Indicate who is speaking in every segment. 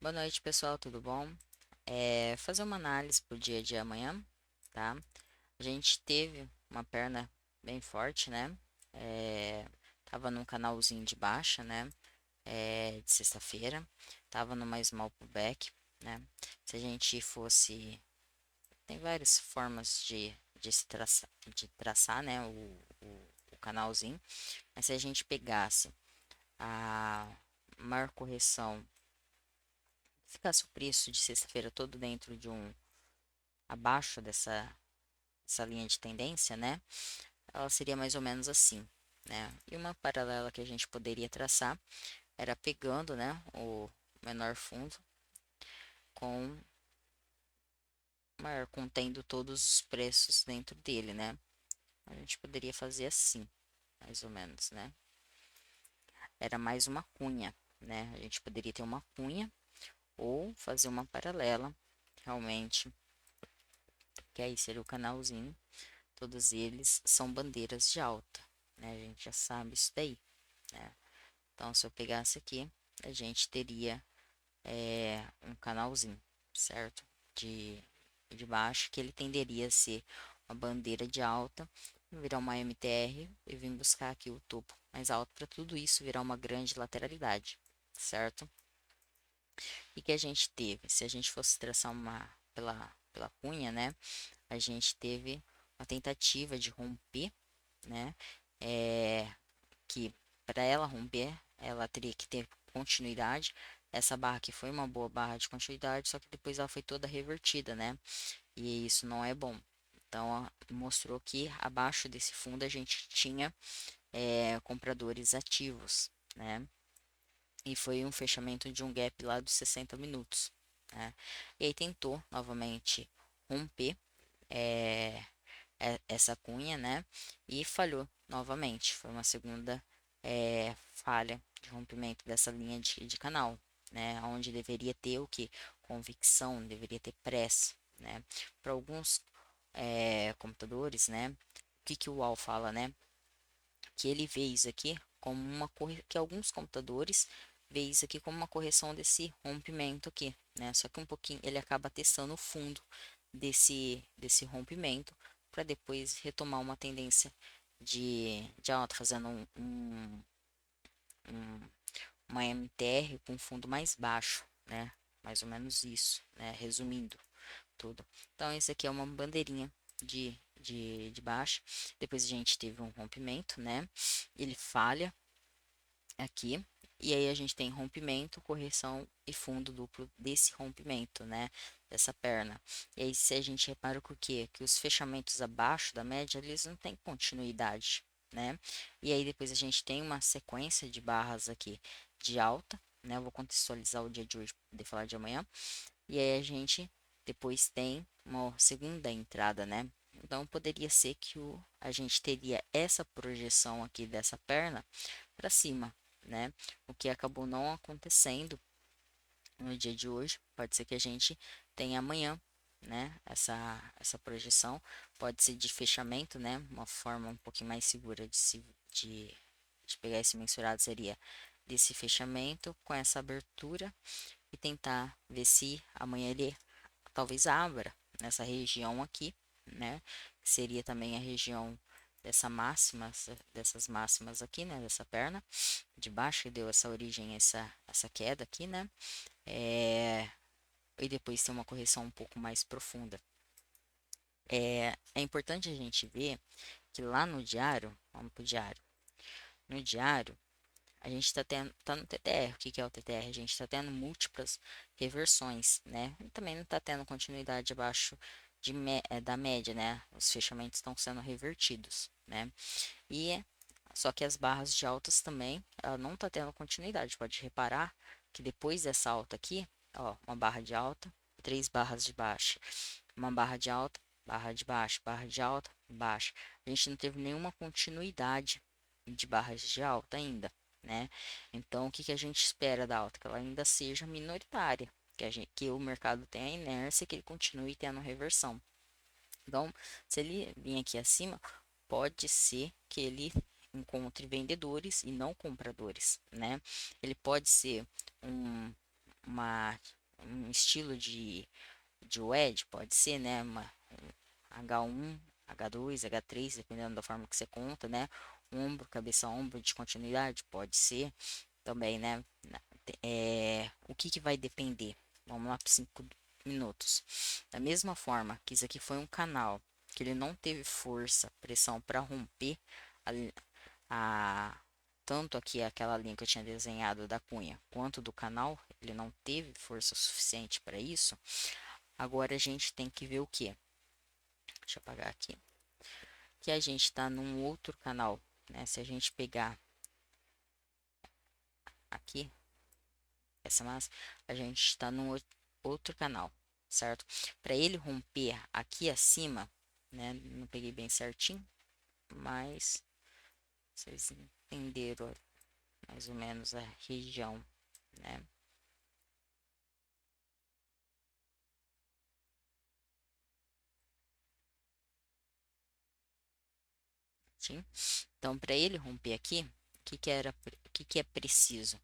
Speaker 1: Boa noite, pessoal, tudo bom? Fazer uma análise pro dia de amanhã, tá? A gente teve uma perna bem forte, né? É, Tava num canalzinho de baixa, né? De sexta-feira, tava numa small pullback, né? Se a gente fosse, tem várias formas de traçar, né? O canalzinho, mas se a gente pegasse a maior correção, ficasse o preço de sexta-feira todo dentro de abaixo dessa linha de tendência, né? Ela seria mais ou menos assim, né? E uma paralela que a gente poderia traçar era pegando, né, o menor fundo com maior contendo todos os preços dentro dele, né? A gente poderia fazer assim, mais ou menos, né? Era mais uma cunha, né? A gente poderia ter uma cunha ou fazer uma paralela, realmente, que aí seria o canalzinho. Todos eles são bandeiras de alta, né? A gente já sabe isso daí, né? Então, se eu pegasse aqui, a gente teria um canalzinho, certo? De baixo, que ele tenderia a ser uma bandeira de alta, virar uma MTR e vir buscar aqui o topo mais alto para tudo isso virar uma grande lateralidade, certo? E que a gente teve, se a gente fosse traçar pela cunha, né? A gente teve uma tentativa de romper, né? É, que para ela romper, ela teria que ter continuidade. Essa barra aqui foi uma boa barra de continuidade, só que depois ela foi toda revertida, né? E isso não é bom. Então, mostrou que abaixo desse fundo a gente tinha compradores ativos, né? E foi um fechamento de um gap lá dos 60 minutos, né? E aí tentou novamente romper é, essa cunha, né? E falhou novamente. Foi uma segunda falha de rompimento dessa linha de canal, né? Onde deveria ter o que? Convicção, deveria ter pressa, né? Para alguns computadores, né? O que o UOL fala, né? Que ele vê isso aqui como que alguns computadores vê isso aqui como uma correção desse rompimento aqui, né? Só que um pouquinho ele acaba testando o fundo desse rompimento para depois retomar uma tendência de alta, fazendo um- uma MTR com fundo mais baixo, né? Mais ou menos isso, né? Resumindo tudo. Então, esse aqui é uma bandeirinha de baixa. Depois a gente teve um rompimento, né? Ele falha aqui. E aí a gente tem rompimento, correção e fundo duplo desse rompimento, né? Dessa perna. E aí se a gente repara o quê? Que os fechamentos abaixo da média, eles não têm continuidade, né? E aí depois a gente tem uma sequência de barras aqui de alta, né? Eu vou contextualizar o dia de hoje para poder falar de amanhã. E aí a gente depois tem uma segunda entrada, né? Então poderia ser que a gente teria essa projeção aqui dessa perna para cima, né? O que acabou não acontecendo no dia de hoje. Pode ser que a gente tenha amanhã, né? Essa projeção pode ser de fechamento, né? Uma forma um pouquinho mais segura de, de pegar esse mensurado seria desse fechamento com essa abertura e tentar ver se amanhã ele talvez abra nessa região aqui, né? Que seria também a região dessas máximas aqui, né? Dessa perna de baixo que deu essa origem, essa queda aqui, né? E depois tem uma correção um pouco mais profunda. É importante a gente ver que lá no diário, vamos pro diário. No diário, a gente tá no TTR. O que que é o TTR? A gente está tendo múltiplas reversões, né? E também não está tendo continuidade abaixo da média, né? Os fechamentos estão sendo revertidos, né? E só que as barras de altas também, ela não está tendo continuidade. Pode reparar que depois dessa alta aqui, ó, uma barra de alta, três barras de baixa, uma barra de alta, barra de baixa, barra de alta, baixa. A gente não teve nenhuma continuidade de barras de alta ainda, né? Então, o que que a gente espera da alta? Que ela ainda seja minoritária, que o mercado tenha inércia, que ele continue tendo reversão. Então, se ele vir aqui acima, pode ser que ele encontre vendedores e não compradores, né? Ele pode ser um, um estilo de wedge, pode ser, né? H1, H2, H3, dependendo da forma que você conta, né? Ombro, cabeça, ombro de continuidade, pode ser também, né? O que que vai depender? Vamos lá para 5 minutos. Da mesma forma que isso aqui foi um canal que ele não teve força, pressão para romper a, a- tanto aqui aquela linha que eu tinha desenhado da cunha, quanto do canal, ele não teve força suficiente para isso. Agora a gente tem que ver o que? Deixa eu apagar aqui. Que a gente está num outro canal, né? Se a gente pegar aqui essa massa, a gente está num outro canal, certo? Para ele romper aqui acima, né? Não peguei bem certinho, mas vocês entenderam mais ou menos a região, né? Sim? Então, para ele romper aqui, o que que é preciso?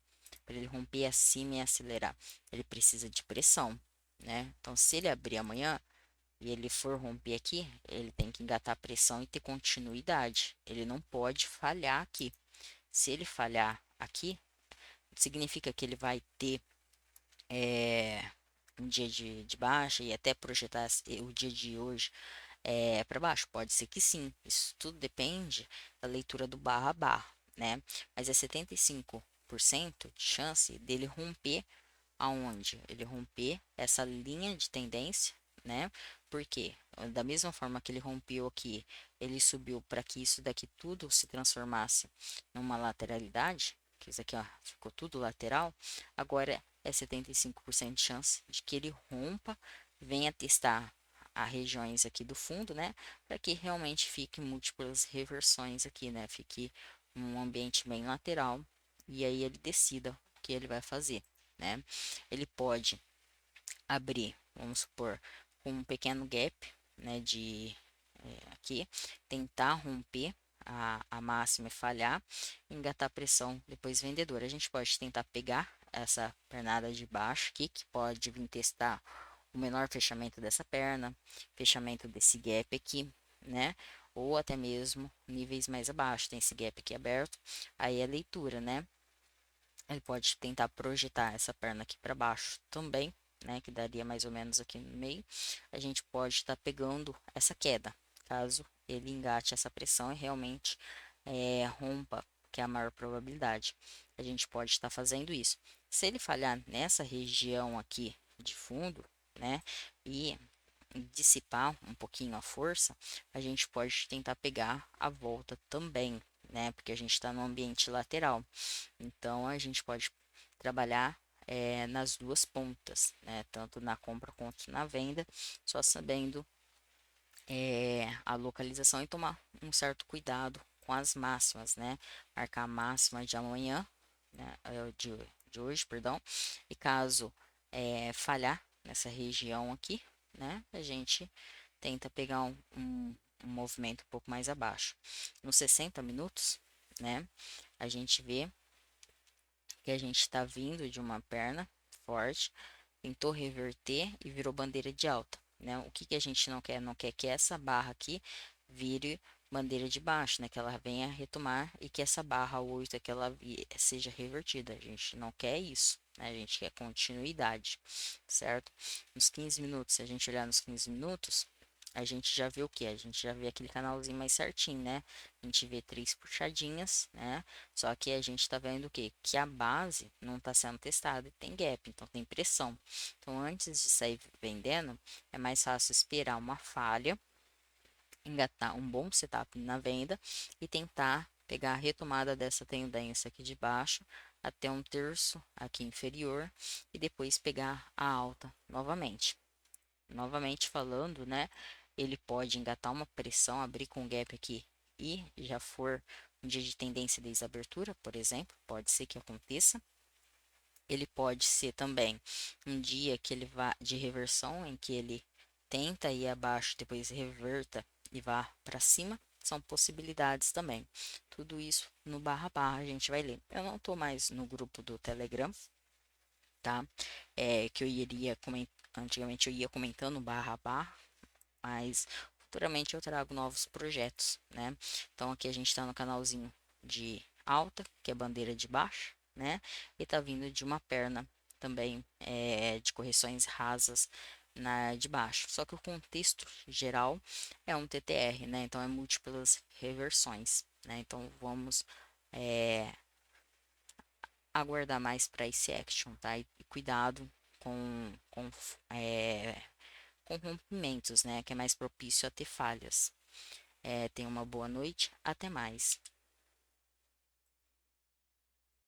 Speaker 1: Para ele romper acima e acelerar, ele precisa de pressão, né? Então, se ele abrir amanhã e ele for romper aqui, ele tem que engatar a pressão e ter continuidade. Ele não pode falhar aqui. Se ele falhar aqui, significa que ele vai ter um dia de baixa e até projetar o dia de hoje para baixo. Pode ser que sim. Isso tudo depende da leitura do barra a barra, né? Mas é 75% de chance dele romper aonde ele romper essa linha de tendência, né? Porque da mesma forma que ele rompeu aqui, ele subiu para que isso daqui tudo se transformasse numa lateralidade, que isso aqui ó, ficou tudo lateral, agora é 75% de chance de que ele rompa, venha testar as regiões aqui do fundo, né? Para que realmente fique múltiplas reversões aqui, né? Fique um ambiente bem lateral e aí ele decida o que ele vai fazer, né? Ele pode abrir, vamos supor, com um pequeno gap, né, aqui, tentar romper a máxima e falhar, engatar pressão, depois vendedor. A gente pode tentar pegar essa pernada de baixo aqui, que pode vir testar o menor fechamento dessa perna, fechamento desse gap aqui, né? Ou até mesmo níveis mais abaixo. Tem esse gap aqui aberto, aí é leitura, né? Ele pode tentar projetar essa perna aqui para baixo também, né? Que daria mais ou menos aqui no meio. A gente pode estar pegando essa queda, caso ele engate essa pressão e realmente rompa, que é a maior probabilidade. A gente pode estar fazendo isso. Se ele falhar nessa região aqui de fundo, né? E dissipar um pouquinho a força, a gente pode tentar pegar a volta também, né? Porque a gente está no ambiente lateral. Então a gente pode trabalhar nas duas pontas, né? Tanto na compra quanto na venda, só sabendo a localização e tomar um certo cuidado com as máximas, né? Marcar a máxima de amanhã, né? De hoje, perdão. E caso falhar nessa região aqui, né? A gente tenta pegar um movimento um pouco mais abaixo. Nos 60 minutos, né? A gente vê que a gente está vindo de uma perna forte, tentou reverter e virou bandeira de alta, né? O que que a gente não quer? Não quer que essa barra aqui vire bandeira de baixo, né? Que ela venha retomar e que essa barra 8 que ela seja revertida. A gente não quer isso, né? A gente quer continuidade, certo? Nos 15 minutos, se a gente olhar nos 15 minutos, a gente já vê o que? A gente já vê aquele canalzinho mais certinho, né? A gente vê três puxadinhas, né? Só que a gente tá vendo o quê? Que a base não está sendo testada e tem gap, então tem pressão. Então, antes de sair vendendo, é mais fácil esperar uma falha, engatar um bom setup na venda e tentar pegar a retomada dessa tendência aqui de baixo até um terço aqui inferior e depois pegar a alta novamente. Novamente falando, né? Ele pode engatar uma pressão, abrir com gap aqui e já for um dia de tendência desde a abertura, por exemplo, pode ser que aconteça. Ele pode ser também um dia que ele vá de reversão, em que ele tenta ir abaixo, depois reverta e vá para cima. São possibilidades também. Tudo isso no barra barra a gente vai ler. Eu não estou mais no grupo do Telegram, tá? que eu iria antigamente eu ia comentando barra a barra, mas futuramente eu trago novos projetos, né? Então aqui a gente está no canalzinho de alta, que é bandeira de baixa, né? E tá vindo de uma perna também de correções rasas na de baixo. Só que o contexto geral é um TTR, né? Então é múltiplas reversões, né? Então vamos é, aguardar mais para esse action, tá? E cuidado é, com rompimentos, né? Que é mais propício a ter falhas. Tenha uma boa noite, até mais.